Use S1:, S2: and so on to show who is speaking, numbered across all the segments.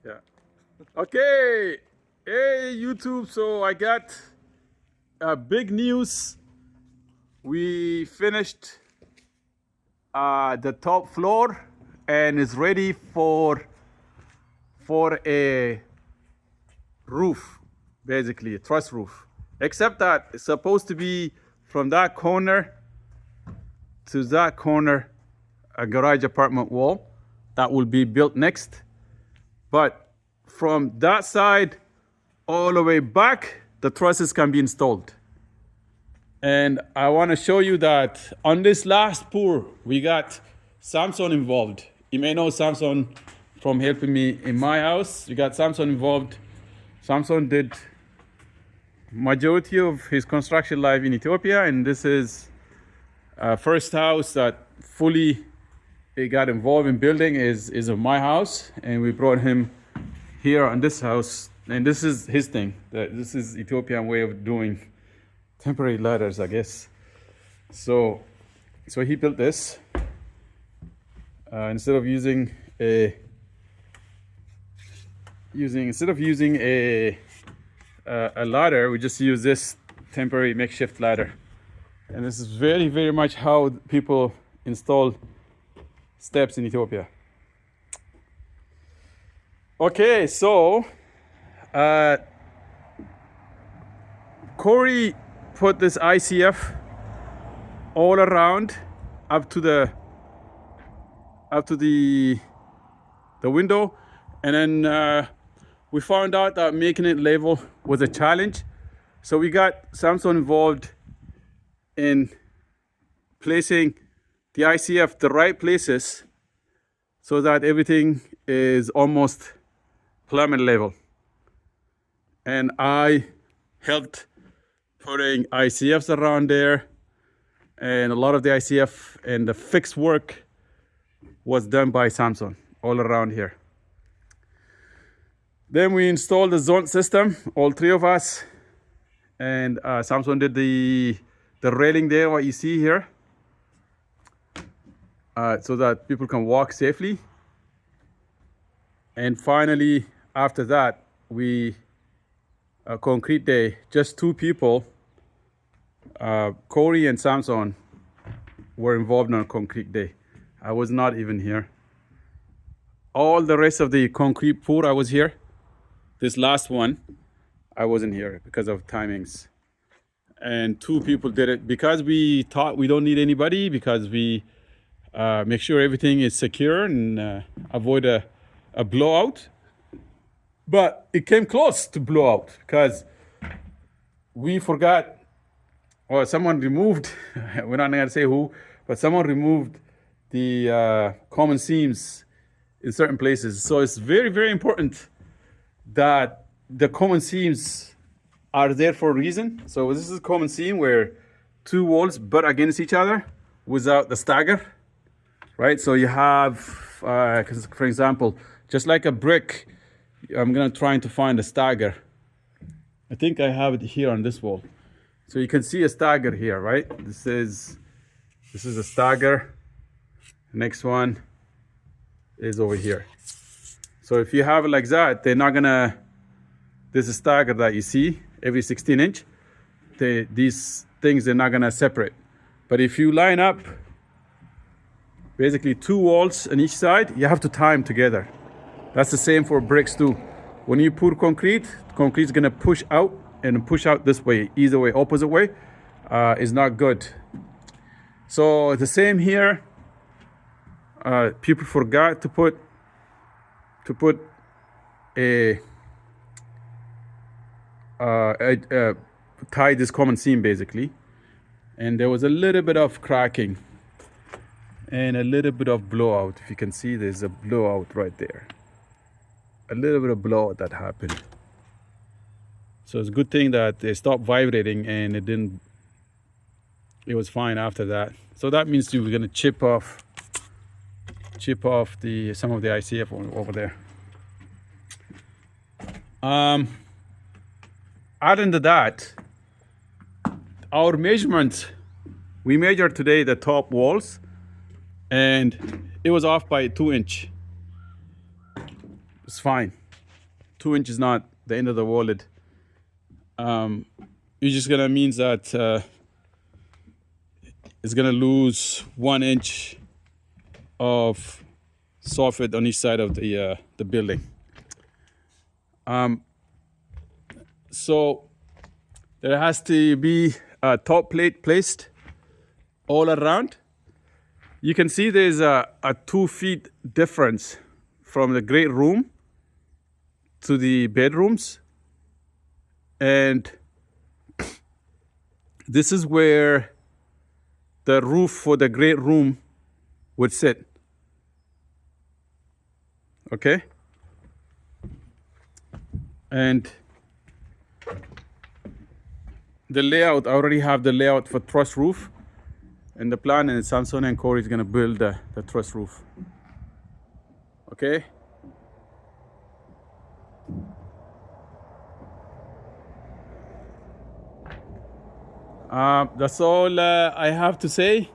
S1: Yeah. Okay. Hey, YouTube. So I got big news. We finished the top floor and it's ready for a roof, basically a truss roof. Except that it's supposed to be from that corner to that corner, a garage apartment wall that will be built next. But from that side all the way back, the trusses can be installed. And I want to show you that on this last pour, we got Samson involved. You may know Samson from helping me in my house. We got Samson involved. Samson did majority of his construction life in Ethiopia, and this is first house that fully he got involved in building is of my house, and we brought him here on this house, and this is his thing. This is Ethiopian way of doing temporary ladders, I guess. So he built this instead of using a ladder. We just use this temporary makeshift ladder, and this is very, very much how people install steps in Ethiopia. Okay, so Corey put this ICF all around up to the window, and then we found out that making it level was a challenge. So we got Samson involved in placing the ICF the right places so that everything is almost plumbing level. And I helped putting ICFs around there, and a lot of the ICF and the fixed work was done by Samson all around here. Then we installed the zone system, all three of us, and Samson did the railing there, what you see here, so that people can walk safely. And finally, after that, we concrete day, just two people, Corey and Samson, were involved on a concrete day. I was not even here. All the rest of the concrete pour, I was here. This last one, I wasn't here because of timings. And two people did it because we thought we don't need anybody, because we make sure everything is secure and avoid a blowout. But it came close to blowout because we forgot, or someone removed, we're not going to say who, but someone removed the common seams in certain places. So it's very, very important that the common seams are there for a reason. So this is a common seam where two walls butt against each other without the stagger, right? So you have, for example, just like a brick, I'm gonna try to find a stagger. I think I have it here on this wall. So you can see a stagger here, right? This is a stagger. Next one is over here. So if you have it like that, they're not gonna, this is stagger that you see every 16 inch. These things, they're not gonna separate. But if you line up basically two walls on each side, you have to tie them together. That's the same for bricks too. When you pour concrete is gonna push out and push out this way, either way, opposite way, is not good. So the same here. People forgot to put tie this common seam basically, and there was a little bit of cracking and a little bit of blowout. If you can see, there's a blowout right there, a little bit of blowout that happened. So it's a good thing that they stopped vibrating and it was fine after that. So that means you were going to chip off some of the ICF over there. Other than that, our measurement, we measured today the top walls, and it was off by 2 inch. It's fine. 2 inch is not the end of the world. It's just gonna mean that it's gonna lose 1 inch of soffit on each side of the building. So there has to be a top plate placed all around. You can see there's a 2 feet difference from the great room to the bedrooms. And this is where the roof for the great room would sit. Okay? And the layout, I already have the layout for truss roof. And the plan, and Samson and Corey is gonna build the truss roof. Okay? That's all I have to say.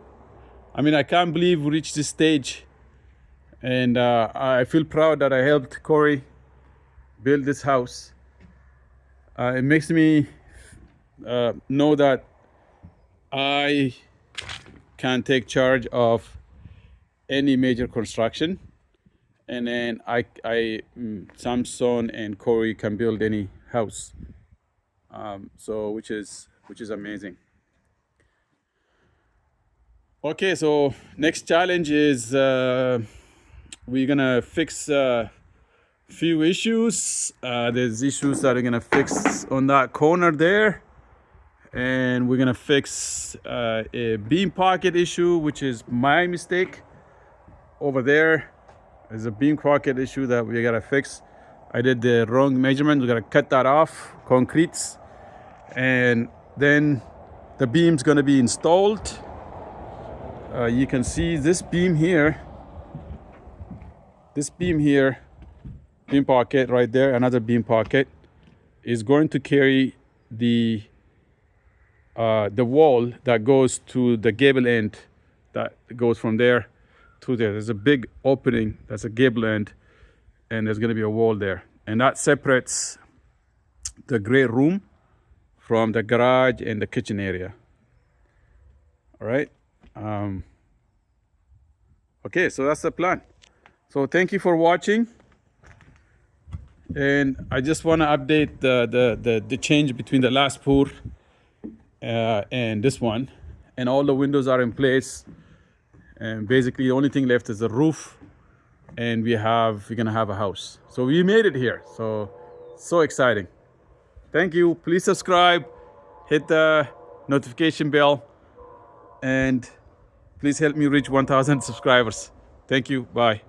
S1: I mean, I can't believe we reached this stage. And I feel proud that I helped Corey build this house. It makes me know that I can take charge of any major construction, and then Samson and Corey can build any house. So which is amazing. Okay, so next challenge is we're gonna fix a few issues. There's issues that are gonna fix on that corner there. And we're gonna fix a beam pocket issue, which is my mistake. Over there is a beam pocket issue that we gotta fix. I did the wrong measurement. We gotta cut that off, concretes, and then the beam's gonna be installed. You can see this beam here. This beam here, beam pocket right there, another beam pocket, is going to carry the wall that goes to the gable end, that goes from there to there. There's a big opening, that's a gable end, and there's gonna be a wall there. And that separates the great room from the garage and the kitchen area. All right. Okay, so that's the plan. So thank you for watching. And I just wanna update the change between the last pour and this one, and all the windows are in place, and basically the only thing left is the roof, and we're gonna have a house. So we made it here, so exciting. Thank you. Please subscribe, hit the notification bell, and please help me reach 1,000 subscribers. Thank you. Bye.